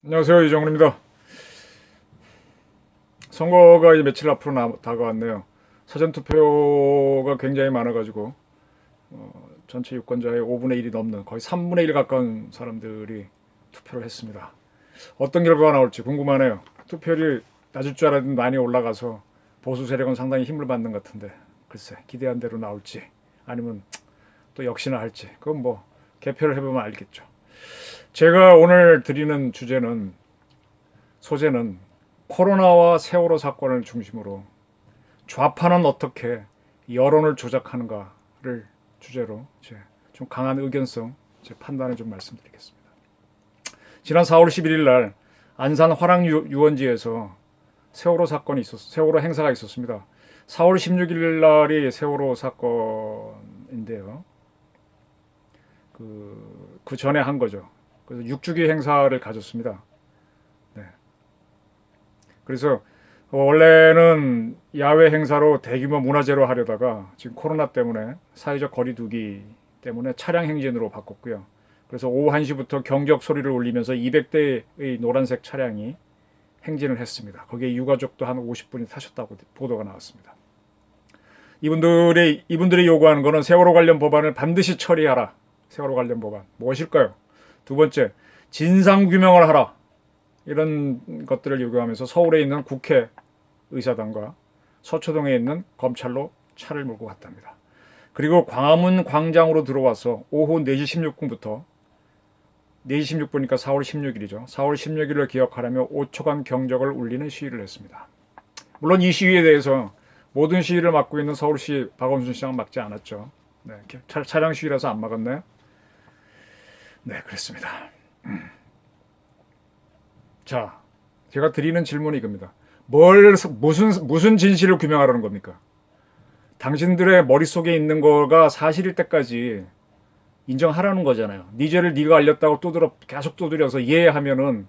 안녕하세요, 이정훈입니다. 선거가 이제 며칠 앞으로 다가왔네요. 사전투표가 굉장히 많아가지고 전체 유권자의 5분의 1이 넘는 거의 3분의 1 가까운 사람들이 투표를 했습니다. 어떤 결과가 나올지 궁금하네요. 투표율이 낮을 줄 알았는데 많이 올라가서 보수 세력은 상당히 힘을 받는 것 같은데 글쎄 기대한 대로 나올지 아니면 또 역시나 할지 그건 뭐 개표를 해보면 알겠죠. 제가 오늘 드리는 소재는 코로나와 세월호 사건을 중심으로 좌파는 어떻게 여론을 조작하는가를 주제로 좀 강한 의견성 제 판단을 좀 말씀드리겠습니다. 지난 4월 11일 날 안산 화랑유원지에서 세월호 행사가 있었습니다. 4월 16일 날이 세월호 사건인데요. 그 전에 한 거죠. 그래서 6주기 행사를 가졌습니다. 네. 그래서 원래는 야외 행사로 대규모 문화제로 하려다가 지금 코로나 때문에 사회적 거리두기 때문에 차량 행진으로 바꿨고요. 그래서 오후 1시부터 경적 소리를 울리면서 200대의 노란색 차량이 행진을 했습니다. 거기에 유가족도 한 50분이 타셨다고 보도가 나왔습니다. 이분들이 요구하는 것은 세월호 관련 법안을 반드시 처리하라. 세월호 관련 법안 무엇일까요? 두 번째, 진상 규명을 하라. 이런 것들을 요구하면서 서울에 있는 국회의사당과 서초동에 있는 검찰로 차를 몰고 갔답니다. 그리고 광화문 광장으로 들어와서 오후 4시 16분부터 4시 16분이니까 4월 16일이죠. 4월 16일을 기억하라며 5초간 경적을 울리는 시위를 했습니다. 물론 이 시위에 대해서 모든 시위를 맡고 있는 서울시 박원순 시장은 막지 않았죠. 네, 차량 시위라서 안 막았나요? 네, 그렇습니다. 자, 제가 드리는 질문이 이겁니다. 무슨 진실을 규명하라는 겁니까? 당신들의 머릿속에 있는 거가 사실일 때까지 인정하라는 거잖아요. 네 죄를 네가 알렸다고 계속 두드려서 이해하면은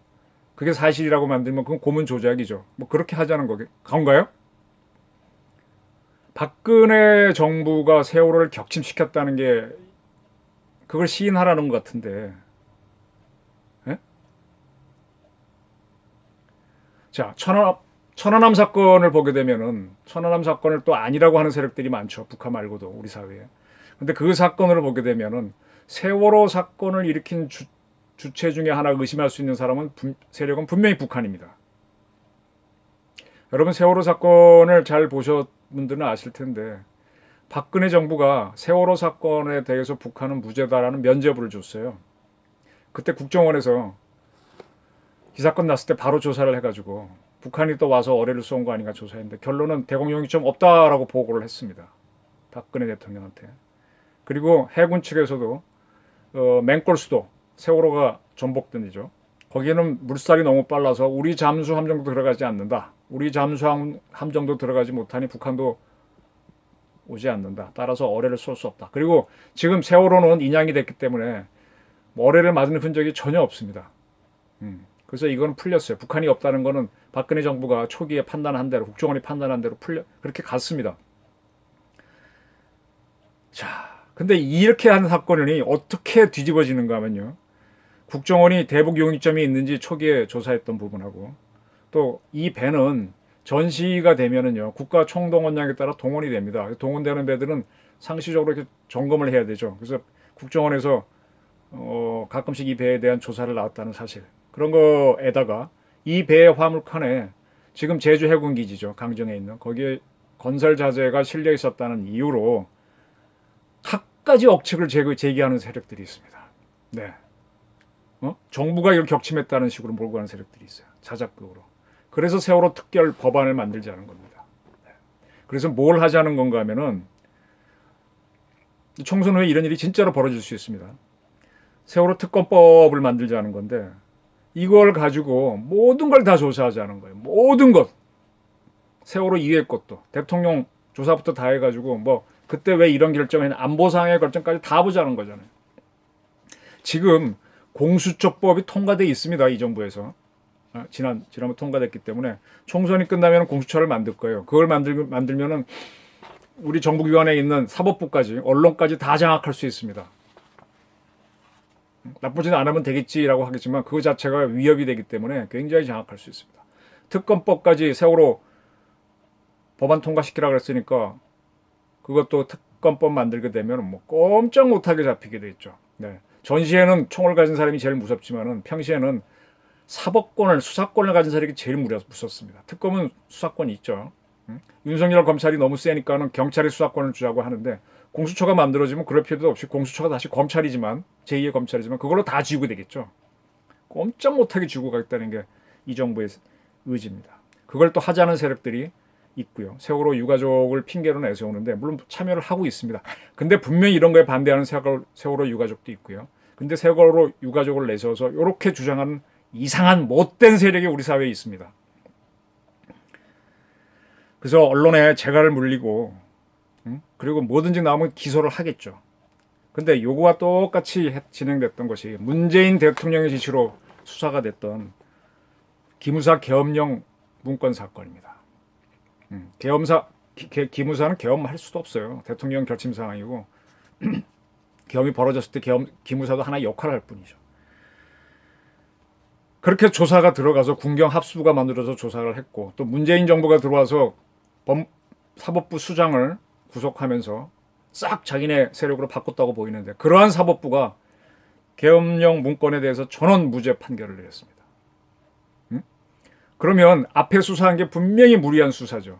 그게 사실이라고 만들면 그건 고문 조작이죠. 뭐 그렇게 하자는 건가요? 박근혜 정부가 세월호를 격침시켰다는 게 그걸 시인하라는 것 같은데. 예? 자, 천안함 사건을 보게 되면은 천안함 사건을 또 아니라고 하는 세력들이 많죠. 북한 말고도 우리 사회에. 근데 그 사건을 보게 되면은 세월호 사건을 일으킨 주체 중에 하나 의심할 수 있는 세력은 분명히 북한입니다. 여러분 세월호 사건을 잘 보셨 분들은 아실 텐데 박근혜 정부가 세월호 사건에 대해서 북한은 무죄다라는 면죄부를 줬어요. 그때 국정원에서 이 사건 났을 때 바로 조사를 해가지고 북한이 또 와서 어뢰를 쏜 거 아닌가 조사했는데 결론은 대공용이 좀 없다라고 보고를 했습니다. 박근혜 대통령한테. 그리고 해군 측에서도 맹골수도 세월호가 전복된이죠. 거기에는 물살이 너무 빨라서 우리 잠수함정도 들어가지 않는다. 우리 잠수함정도 들어가지 못하니 북한도 오지 않는다. 따라서 어뢰를 쏠 수 없다. 그리고 지금 세월호는 인양이 됐기 때문에 어뢰를 맞은 흔적이 전혀 없습니다. 그래서 이건 풀렸어요. 북한이 없다는 거는 박근혜 정부가 초기에 판단한 대로 국정원이 판단한 대로 그렇게 갔습니다. 자, 근데 이렇게 한 사건이 어떻게 뒤집어지는가 하면요. 국정원이 대북 용의점이 있는지 초기에 조사했던 부분하고 또 이 배는 전시가 되면은요 국가 총동원량에 따라 동원이 됩니다. 동원되는 배들은 상시적으로 이렇게 점검을 해야 되죠. 그래서 국정원에서 가끔씩 이 배에 대한 조사를 나왔다는 사실 그런 거에다가 이 배의 화물칸에 지금 제주 해군기지죠 강정에 있는 거기에 건설 자재가 실려 있었다는 이유로 갖가지 억측을 제기하는 세력들이 있습니다. 네. 정부가 이걸 격침했다는 식으로 몰고 가는 세력들이 있어요. 자작극으로. 그래서 세월호 특별 법안을 만들자는 겁니다. 네. 그래서 뭘 하자는 건가 하면은 총선 후에 이런 일이 진짜로 벌어질 수 있습니다. 세월호 특검법을 만들자는 건데 이걸 가지고 모든 걸 다 조사하자는 거예요. 모든 것. 세월호 이외의 것도. 대통령 조사부터 다 해가지고 뭐 그때 왜 이런 결정을 했나 안보상의 결정까지 다 보자는 거잖아요. 지금 공수처법이 통과돼 있습니다. 이 정부에서. 지난번 통과됐기 때문에 총선이 끝나면 공수처를 만들 거예요. 그걸 만들면은 우리 정부기관에 있는 사법부까지 언론까지 다 장악할 수 있습니다. 나쁘진 않으면 되겠지라고 하겠지만 그 자체가 위협이 되기 때문에 굉장히 장악할 수 있습니다. 특검법까지 세월호 법안 통과시키라고 했으니까 그것도 특검법 만들게 되면 뭐 꼼짝 못하게 잡히게 되겠죠. 네. 전시에는 총을 가진 사람이 제일 무섭지만은 평시에는 사법권을 수사권을 가진 사람이 제일 무섭습니다. 특검은 수사권이 있죠. 윤석열 검찰이 너무 세니까는 경찰이 수사권을 주자고 하는데 공수처가 만들어지면 그럴 필요도 없이 공수처가 다시 검찰이지만 제2의 검찰이지만 그걸로 다 쥐고 되겠죠. 꼼짝 못하게 쥐고 가겠다는 게 이 정부의 의지입니다. 그걸 또 하자는 세력들이 있고요. 세월호 유가족을 핑계로 내세우는데 물론 참여를 하고 있습니다. 근데 분명히 이런 거에 반대하는 세월호 유가족도 있고요. 근데 세월호 유가족을 내세워서 이렇게 주장하는 이상한 못된 세력이 우리 사회에 있습니다. 그래서 언론에 재갈을 물리고 그리고 뭐든지 나오면 기소를 하겠죠. 근데 요거와 똑같이 진행됐던 것이 문재인 대통령의 지시로 수사가 됐던 기무사 계엄령 문건 사건입니다. 기무사는 계엄할 수도 없어요. 대통령 결심 사항이고 계엄이 벌어졌을 때 기무사도 하나의 역할을 할 뿐이죠. 그렇게 조사가 들어가서 군경 합수부가 만들어서 조사를 했고 또 문재인 정부가 들어와서 사법부 수장을 구속하면서 싹 자기네 세력으로 바꿨다고 보이는데 그러한 사법부가 계엄령 문건에 대해서 전원 무죄 판결을 내렸습니다. 그러면 앞에 수사한 게 분명히 무리한 수사죠.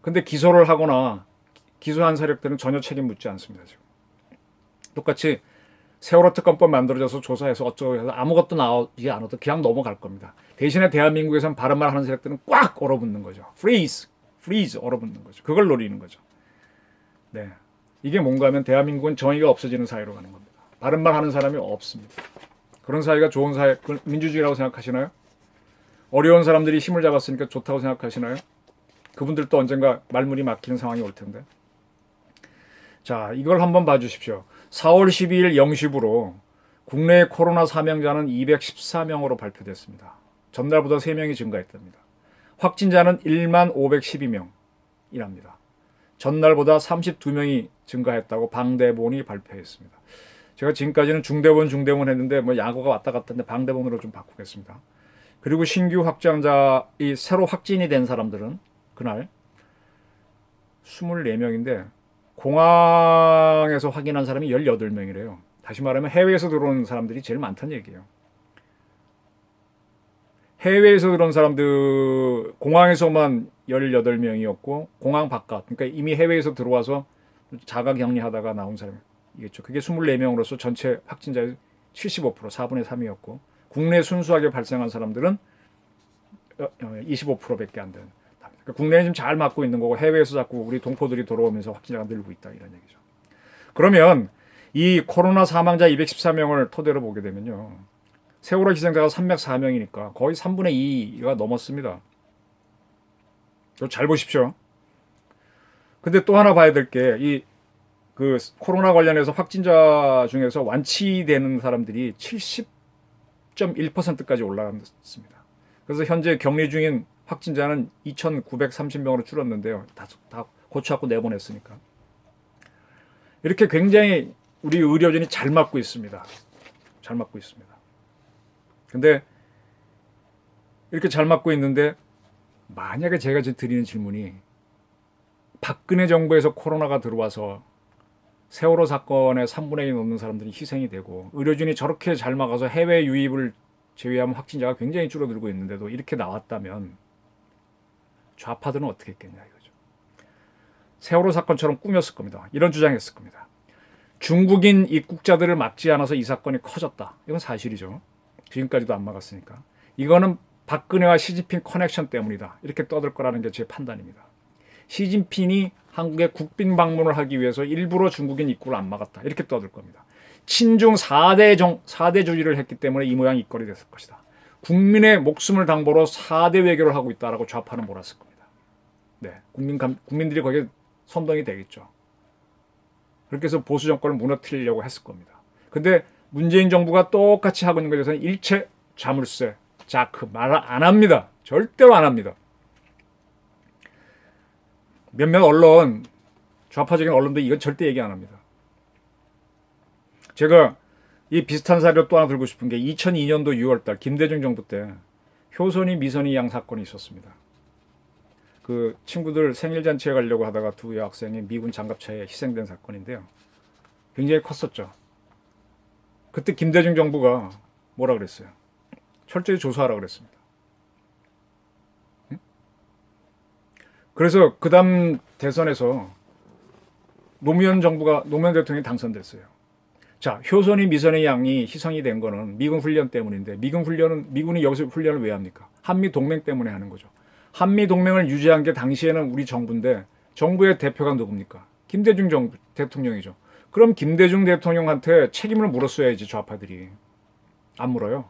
근데 기소를 하거나 기소한 세력들은 전혀 책임 묻지 않습니다. 지금. 똑같이 세월호 특검법 만들어져서 조사해서 어쩌고 해서 아무것도 나오지 않아도 그냥 넘어갈 겁니다. 대신에 대한민국에서는 바른 말 하는 세력들은 꽉 얼어붙는 거죠. freeze 얼어붙는 거죠. 그걸 노리는 거죠. 네, 이게 뭔가 하면 대한민국은 정의가 없어지는 사회로 가는 겁니다. 바른 말 하는 사람이 없습니다. 그런 사회가 좋은 사회, 민주주의라고 생각하시나요? 어려운 사람들이 힘을 잡았으니까 좋다고 생각하시나요? 그분들도 언젠가 말문이 막히는 상황이 올 텐데. 자, 이걸 한번 봐주십시오. 4월 12일 0시부로 국내 코로나 사망자는 214명으로 발표됐습니다. 전날보다 3명이 증가했답니다. 확진자는 1만 512명이랍니다. 전날보다 32명이 증가했다고 방대본이 발표했습니다. 제가 지금까지는 중대본 했는데 뭐 약어가 왔다 갔다 했는데 방대본으로 좀 바꾸겠습니다. 그리고 신규 확진자이 새로 확진이 된 사람들은 그날 24명인데 공항에서 확인한 사람이 18명이래요. 다시 말하면 해외에서 들어오는 사람들이 제일 많다는 얘기예요. 해외에서 들어온 사람들 공항에서만 18명이었고 공항 바깥 그러니까 이미 해외에서 들어와서 자가 격리하다가 나온 사람이겠죠. 그게 24명으로서 전체 확진자의 75% 4분의 3이었고 국내 순수하게 발생한 사람들은 25%밖에 안 되는. 그러니까 국내는 지금 잘 맞고 있는 거고 해외에서 자꾸 우리 동포들이 돌아오면서 확진자가 늘고 있다 이런 얘기죠. 그러면 이 코로나 사망자 214명을 토대로 보게 되면요. 세월호 희생자가 304명이니까 거의 3분의 2가 넘었습니다. 잘 보십시오. 근데 또 하나 봐야 될 게 이 그 코로나 관련해서 확진자 중에서 완치되는 사람들이 70.1%까지 올라갔습니다. 그래서 현재 격리 중인 확진자는 2,930명으로 줄었는데요. 다 고쳐갖고 내보냈으니까. 이렇게 굉장히 우리 의료진이 잘 맞고 있습니다. 잘 맞고 있습니다. 근데 이렇게 잘 맞고 있는데 만약에 제가 드리는 질문이 박근혜 정부에서 코로나가 들어와서 세월호 사건의 3분의 1 넘는 사람들이 희생이 되고 의료진이 저렇게 잘 막아서 해외 유입을 제외하면 확진자가 굉장히 줄어들고 있는데도 이렇게 나왔다면 좌파들은 어떻게 했겠냐 이거죠. 세월호 사건처럼 꾸몄을 겁니다. 이런 주장했을 겁니다. 중국인 입국자들을 막지 않아서 이 사건이 커졌다. 이건 사실이죠. 지금까지도 안 막았으니까. 이거는 박근혜와 시진핑 커넥션 때문이다. 이렇게 떠들 거라는 게 제 판단입니다. 시진핑이 한국에 국빈 방문을 하기 위해서 일부러 중국인 입국을 안 막았다. 이렇게 떠들 겁니다. 친중 4대 주의를 했기 때문에 이 모양 이꼴이 됐을 것이다. 국민의 목숨을 당보로 4대 외교를 하고 있다라고 좌파는 몰았을 겁니다. 네, 국민들이 거기에 선동이 되겠죠. 그렇게 해서 보수 정권을 무너뜨리려고 했을 겁니다. 근데 문재인 정부가 똑같이 하고 있는 것에 대해서는 일체 자물쇠, 자크 말 안 합니다. 절대로 안 합니다. 몇몇 언론, 좌파적인 언론도 이건 절대 얘기 안 합니다. 제가 이 비슷한 사례로 또 하나 들고 싶은 게 2002년도 6월달 김대중 정부 때 효선이 미선이 양 사건이 있었습니다. 그 친구들 생일 잔치에 가려고 하다가 두 여학생이 미군 장갑차에 희생된 사건인데요. 굉장히 컸었죠. 그때 김대중 정부가 뭐라 그랬어요? 철저히 조사하라 그랬습니다. 그래서 그 다음 대선에서 노무현 대통령이 당선됐어요. 자, 효선이 미선의 양이 희생이 된 거는 미군 훈련 때문인데 미군이 여기서 훈련을 왜 합니까? 한미 동맹 때문에 하는 거죠. 한미 동맹을 유지한 게 당시에는 우리 정부인데 정부의 대표가 누굽니까? 김대중 대통령이죠. 그럼 김대중 대통령한테 책임을 물었어야지 좌파들이. 안 물어요.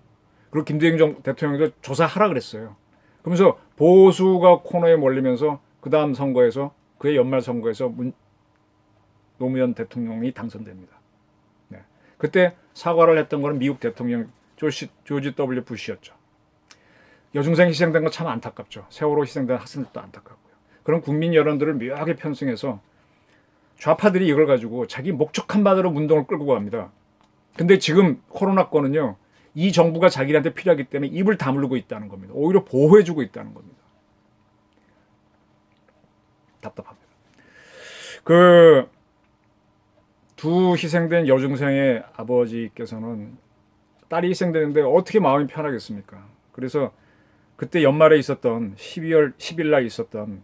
그리고 김대중 대통령도 조사하라 그랬어요. 그러면서 보수가 코너에 몰리면서 그 다음 선거에서 그의 연말 선거에서 노무현 대통령이 당선됩니다. 네. 그때 사과를 했던 거는 미국 대통령 조지 W. 부시였죠. 여중생 희생된 거 참 안타깝죠. 세월호 희생된 학생들도 안타깝고요. 그런 국민 여론들을 묘하게 편승해서 좌파들이 이걸 가지고 자기 목적한 바대로 운동을 끌고 갑니다. 근데 지금 코로나권은요. 이 정부가 자기한테 필요하기 때문에 입을 다물고 있다는 겁니다. 오히려 보호해주고 있다는 겁니다. 답답합니다. 그 두 희생된 여중생의 아버지께서는 딸이 희생되는데 어떻게 마음이 편하겠습니까? 그래서 그때 연말에 있었던 12월 10일 날 있었던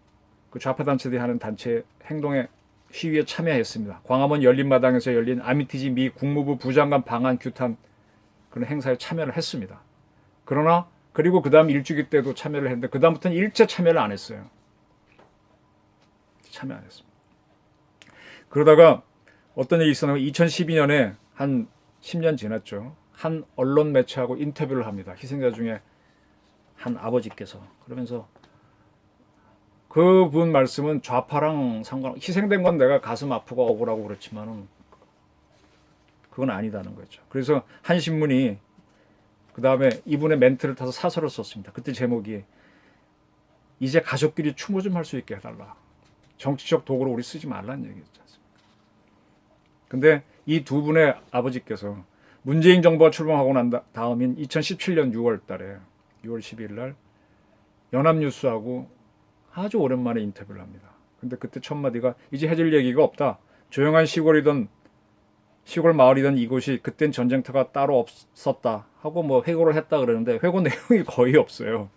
그 좌파 단체들이 하는 단체 행동에 시위에 참여했습니다. 광화문 열린마당에서 열린 아미티지 미 국무부 부장관 방한 규탄 그런 행사에 참여를 했습니다. 그러나 그리고 그 다음 일주기 때도 참여를 했는데 그 다음부터는 일체 참여를 안 했어요. 참여 안 했습니다. 그러다가 어떤 일이 있었냐면 2012년에 한 10년 지났죠. 한 언론 매체하고 인터뷰를 합니다. 희생자 중에 한 아버지께서. 그러면서 그분 말씀은 좌파랑 희생된 건 내가 가슴 아프고 억울하고 그렇지만은 그건 아니다는 거죠. 그래서 한 신문이 그 다음에 이분의 멘트를 타서 사설을 썼습니다. 그때 제목이 이제 가족끼리 추모 좀 할 수 있게 해달라. 정치적 도구로 우리 쓰지 말라는 얘기였지 않습니까? 근데 이 두 분의 아버지께서 문재인 정부가 출범하고 난 다음인 2017년 6월 달에 6월 12일 날 연합뉴스하고 아주 오랜만에 인터뷰를 합니다. 근데 그때 첫 마디가 이제 해줄 얘기가 없다. 조용한 시골 마을이던 이곳이 그땐 전쟁터가 따로 없었다 하고 뭐 회고를 했다 그러는데 회고 내용이 거의 없어요.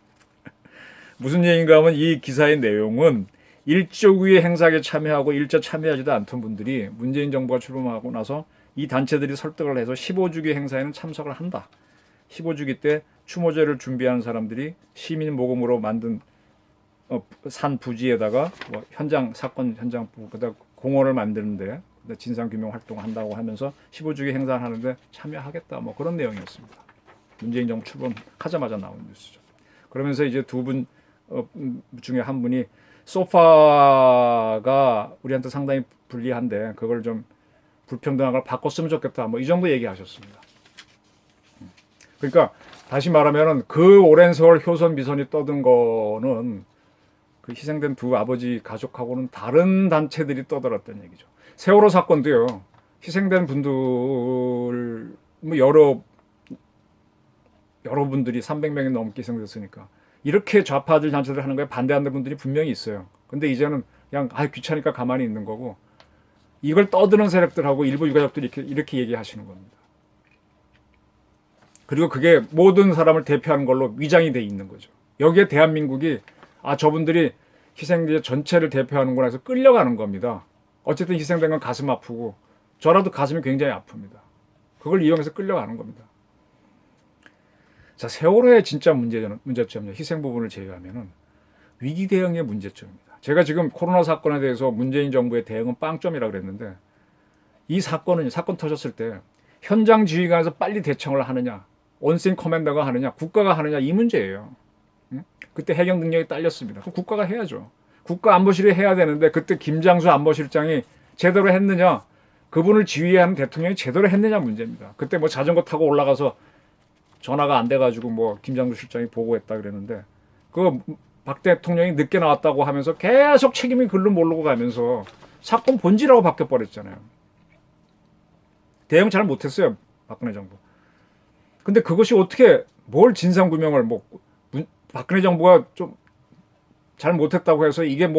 무슨 얘기인가 하면 이 기사의 내용은 일조구의 행사에 참여하고 일제 참여하지도 않던 분들이 문재인 정부가 출범하고 나서 이 단체들이 설득을 해서 15주기 행사에는 참석을 한다. 15주기 때 추모제를 준비하는 사람들이 시민 모금으로 만든 산 부지에다가 뭐 사건 현장 그다음 공원을 만드는데 진상규명 활동을 한다고 하면서 15주기 행사를 하는데 참여하겠다 뭐 그런 내용이었습니다. 문재인 정부 출범하자마자 나온 뉴스죠. 그러면서 이제 두 분 중에 한 분이 소파가 우리한테 상당히 불리한데 그걸 좀 불평등한 걸 바꿨으면 좋겠다 뭐 이 정도 얘기하셨습니다. 그러니까 다시 말하면은 그 오랜 세월 효선 미선이 떠든 거는 그 희생된 두 아버지 가족하고는 다른 단체들이 떠들었다는 얘기죠. 세월호 사건도요. 희생된 분들 뭐 여러분들이 300명이 넘게 희생됐으니까 이렇게 좌파들 단체들 하는 거에 반대하는 분들이 분명히 있어요. 근데 이제는 그냥 귀찮으니까 가만히 있는 거고 이걸 떠드는 세력들하고 일부 유가족들이 이렇게 얘기하시는 겁니다. 그리고 그게 모든 사람을 대표하는 걸로 위장이 돼 있는 거죠. 여기에 대한민국이 저분들이 희생자 전체를 대표하는구나 해서 끌려가는 겁니다. 어쨌든 희생된 건 가슴 아프고 저라도 가슴이 굉장히 아픕니다. 그걸 이용해서 끌려가는 겁니다. 자, 세월호의 진짜 문제점은요. 희생 부분을 제외하면은 위기 대응의 문제점입니다. 제가 지금 코로나 사건에 대해서 문재인 정부의 대응은 빵점이라고 그랬는데 이 사건 터졌을 때 현장 지휘관에서 빨리 대처를 하느냐, 온신 커맨더가 하느냐, 국가가 하느냐 이 문제예요. 그때 해경 능력이 딸렸습니다. 그럼 국가가 해야죠. 국가안보실이 해야 되는데 그때 김장수 안보실장이 제대로 했느냐, 그분을 지휘하는 대통령이 제대로 했느냐 문제입니다. 그때 뭐 자전거 타고 올라가서 전화가 안 돼가지고 뭐 김장수 실장이 보고했다 그랬는데 그 박 대통령이 늦게 나왔다고 하면서 계속 책임이 글로 모르고 가면서 사건 본질하고 바뀌어버렸잖아요. 대응 잘 못했어요. 박근혜 정부. 근데 그것이 어떻게 뭘 진상규명을 박근혜 정부가 좀 잘 못했다고 해서 이게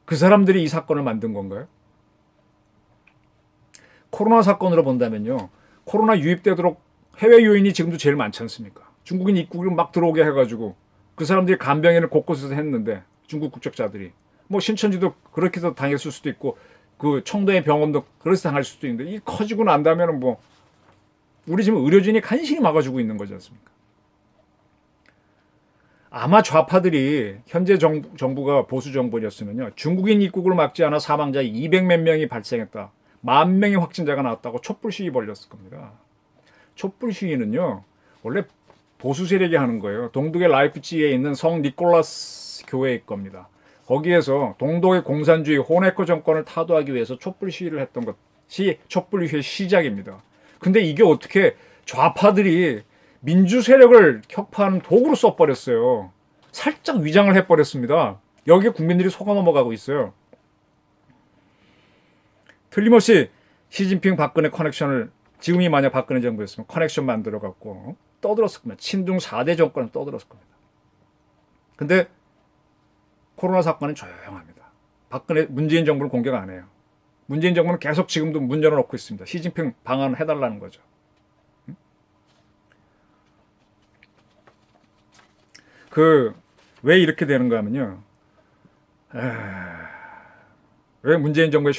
그 사람들이 이 사건을 만든 건가요? 코로나 사건으로 본다면요. 코로나 유입되도록 해외 요인이 지금도 제일 많지 않습니까? 중국인 입국을 막 들어오게 해가지고 그 사람들이 간병인을 곳곳에서 했는데 중국 국적자들이 신천지도 그렇게 해서 당했을 수도 있고 그 청도의 병원도 그래서 당할 수도 있는데 이 커지고 난다면 우리 지금 의료진이 간신히 막아주고 있는 거지 않습니까? 아마 좌파들이 현재 정부가 보수 정부였으면요. 중국인 입국을 막지 않아 사망자 200몇 명이 발생했다. 10,000명의 확진자가 나왔다고 촛불 시위 벌였을 겁니다. 촛불 시위는요. 원래 보수 세력이 하는 거예요. 동독의 라이프치히에 있는 성 니콜라스 교회일 겁니다. 거기에서 동독의 공산주의 호네커 정권을 타도하기 위해서 촛불 시위를 했던 것이 촛불 시위의 시작입니다. 근데 이게 어떻게 좌파들이 민주 세력을 격파하는 도구로 써버렸어요. 살짝 위장을 해버렸습니다. 여기에 국민들이 속아 넘어가고 있어요. 틀림없이 시진핑 박근혜 커넥션을 지금이 만약 박근혜 정부였으면 커넥션 만들어갖고 떠들었을 겁니다. 친중 4대 정권은 떠들었을 겁니다. 근데 코로나 사건은 조용합니다. 문재인 정부는 공격 안 해요. 문재인 정부는 계속 지금도 문 열어놓고 있습니다. 시진핑 방안을 해달라는 거죠. 왜 이렇게 되는가 하면요. 왜 문재인 정부에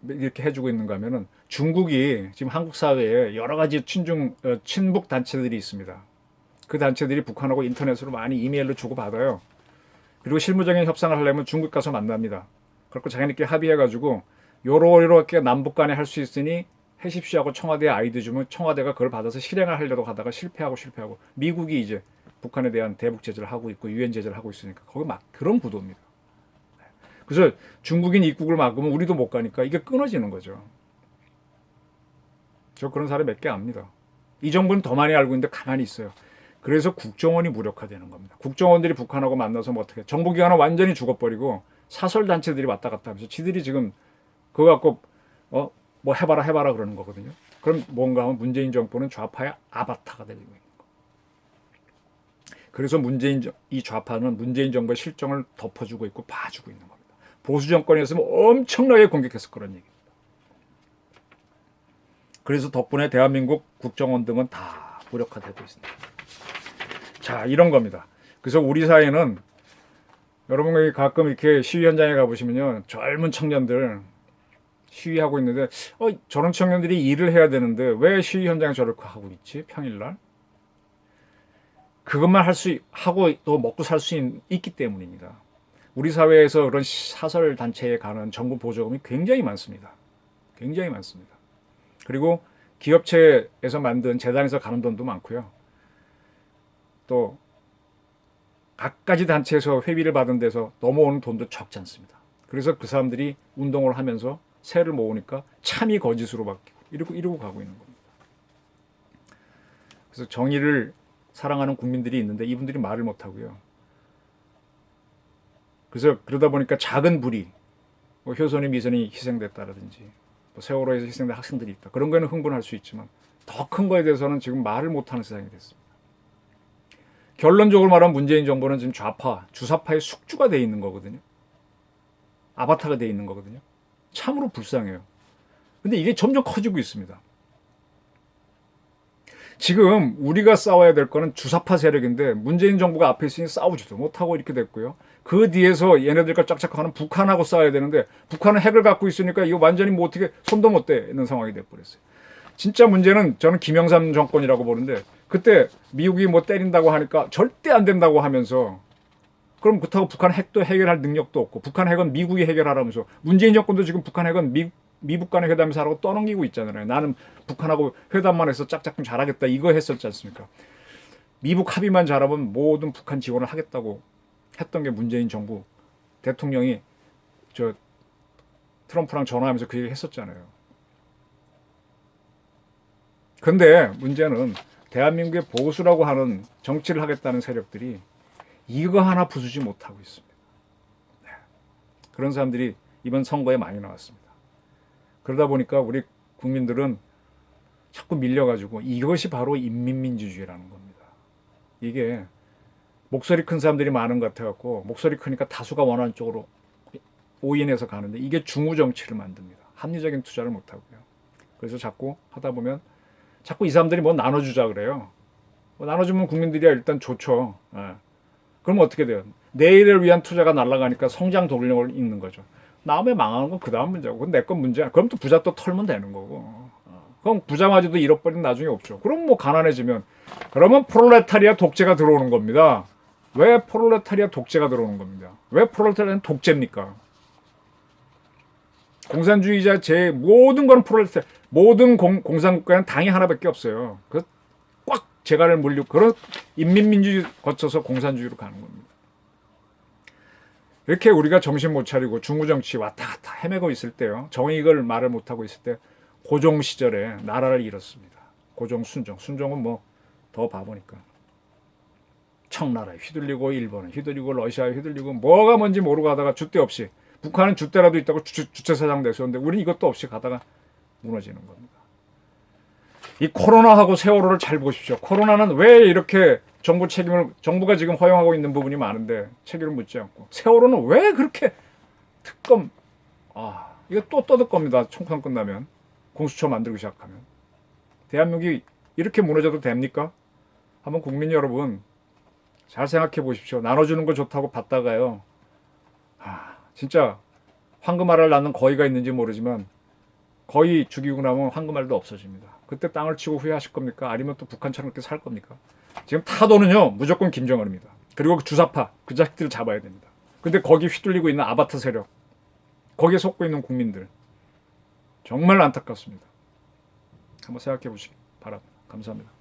이렇게 해주고 있는가 하면은 중국이 지금 한국 사회에 여러 가지 친북 단체들이 있습니다. 그 단체들이 북한하고 인터넷으로 많이 이메일로 주고받아요. 그리고 실무적인 협상을 하려면 중국 가서 만납니다. 그렇고 자기네끼리 합의해가지고 요렇게 남북 간에 할 수 있으니 해십시오 하고 청와대에 아이디 주면 청와대가 그걸 받아서 실행을 하려고 하다가 실패하고 미국이 이제 북한에 대한 대북 제재를 하고 있고 유엔 제재를 하고 있으니까 거기 막 그런 구도입니다. 그래서 중국인 입국을 막으면 우리도 못 가니까 이게 끊어지는 거죠. 저 그런 사람 몇 개 압니다. 이 정부는 더 많이 알고 있는데 가만히 있어요. 그래서 국정원이 무력화되는 겁니다. 국정원들이 북한하고 만나서 어떻게 정보기관은 완전히 죽어버리고 사설단체들이 왔다 갔다 하면서 지들이 지금 그거 갖고 해봐라 그러는 거거든요. 그럼 뭔가 하면 문재인 정부는 좌파의 아바타가 되고 있는 거예요. 그래서 이 좌파는 문재인 정부의 실정을 덮어주고 있고 봐주고 있는 겁니다. 보수 정권이었으면 엄청나게 공격했을 거란 얘기입니다. 그래서 덕분에 대한민국 국정원 등은 다 무력화되고 있습니다. 자, 이런 겁니다. 그래서 우리 사회는 여러분이 가끔 이렇게 시위 현장에 가보시면요. 젊은 청년들 시위하고 있는데 저런 청년들이 일을 해야 되는데 왜 시위 현장에 저렇게 하고 있지? 평일날? 그것만 하고 또 먹고 살 수 있기 때문입니다. 우리 사회에서 그런 사설 단체에 가는 정부 보조금이 굉장히 많습니다. 굉장히 많습니다. 그리고 기업체에서 만든 재단에서 가는 돈도 많고요. 또 각가지 단체에서 회비를 받은 데서 넘어오는 돈도 적지 않습니다. 그래서 그 사람들이 운동을 하면서 세를 모으니까 참이 거짓으로 바뀌고 이러고 가고 있는 겁니다. 그래서 정의를 사랑하는 국민들이 있는데 이분들이 말을 못하고요. 그래서 그러다 보니까 작은 불이 효선이 미선이 희생됐다라든지 세월호에서 희생된 학생들이 있다. 그런 거에는 흥분할 수 있지만 더 큰 거에 대해서는 지금 말을 못하는 세상이 됐습니다. 결론적으로 말하면 문재인 정부는 지금 주사파의 숙주가 돼 있는 거거든요. 아바타가 돼 있는 거거든요. 참으로 불쌍해요. 근데 이게 점점 커지고 있습니다. 지금 우리가 싸워야 될 거는 주사파 세력인데 문재인 정부가 앞에 있으니 싸우지도 못하고 이렇게 됐고요. 그 뒤에서 얘네들과 짝짝하는 북한하고 싸워야 되는데 북한은 핵을 갖고 있으니까 이거 완전히 어떻게 손도 못 대는 상황이 돼버렸어요. 진짜 문제는 저는 김영삼 정권이라고 보는데 그때 미국이 때린다고 하니까 절대 안 된다고 하면서 그럼 그렇다고 북한 핵도 해결할 능력도 없고 북한 핵은 미국이 해결하라면서 문재인 정권도 지금 북한 핵은 미국 간의 회담에서 하라고 떠넘기고 있잖아요. 나는 북한하고 회담만 해서 짝짝꿍 잘하겠다 이거 했었지 않습니까? 미국 합의만 잘하면 모든 북한 지원을 하겠다고 했던 게 문재인 정부 대통령이 트럼프랑 전화하면서 그 얘기 했었잖아요. 근데 문제는 대한민국의 보수라고 하는 정치를 하겠다는 세력들이 이거 하나 부수지 못하고 있습니다. 네. 그런 사람들이 이번 선거에 많이 나왔습니다. 그러다 보니까 우리 국민들은 자꾸 밀려가지고 이것이 바로 인민민주주의라는 겁니다. 이게 목소리 큰 사람들이 많은 것 같아갖고 목소리 크니까 다수가 원하는 쪽으로 오인해서 가는데 이게 중우 정치를 만듭니다. 합리적인 투자를 못하고요. 그래서 자꾸 하다 보면 자꾸 이 사람들이 뭐 나눠주자 그래요. 뭐 나눠주면 국민들이 일단 좋죠. 예. 그럼 어떻게 돼요? 내일을 위한 투자가 날아가니까 성장 동력을 잃는 거죠. 남의 망하는 건 그 다음 문제고 그건 내 건 문제야. 그럼 또 부자 또 털면 되는 거고. 그럼 부자마저도 잃어버리면 나중에 없죠. 그럼 뭐 가난해지면 그러면 프롤레타리아 독재가 들어오는 겁니다. 왜 프롤레타리아 독재가 들어오는 겁니다. 왜 프롤레타리아는 독재입니까? 공산주의자 제 모든 건 프롤레타리아 모든 공산국가는 당이 하나밖에 없어요. 그 꽉 재갈을 물리고 그런 인민민주주의 거쳐서 공산주의로 가는 겁니다. 이렇게 우리가 정신 못 차리고 중구정치 왔다 갔다 헤매고 있을 때요. 정의를 말을 못하고 있을 때 고종 시절에 나라를 잃었습니다. 고종 순종은 뭐 더 바보니까. 청나라에 휘둘리고 일본에 휘둘리고 러시아에 휘둘리고 뭐가 뭔지 모르고 가다가 줏대 없이 북한은 줏대라도 있다고 주체사장 내세웠는데 우리는 이것도 없이 가다가 무너지는 겁니다. 이 코로나하고 세월호를 잘 보십시오. 코로나는 왜 이렇게 정부가 지금 허용하고 있는 부분이 많은데 책임을 묻지 않고 세월호는 왜 그렇게 특검 이거 또 떠들 겁니다. 총선 끝나면 공수처 만들기 시작하면 대한민국이 이렇게 무너져도 됩니까? 한번 국민 여러분 잘 생각해 보십시오. 나눠주는 거 좋다고 받다가요. 진짜 황금알을 낳는 거위가 있는지 모르지만 거위 죽이고 나면 황금알도 없어집니다. 그때 땅을 치고 후회하실 겁니까? 아니면 또 북한처럼 이렇게 살 겁니까? 지금 타도는요 무조건 김정은입니다. 그리고 그 주사파 그 자식들을 잡아야 됩니다. 근데 거기 휘둘리고 있는 아바타 세력 거기에 속고 있는 국민들 정말 안타깝습니다. 한번 생각해 보시기 바랍니다. 감사합니다.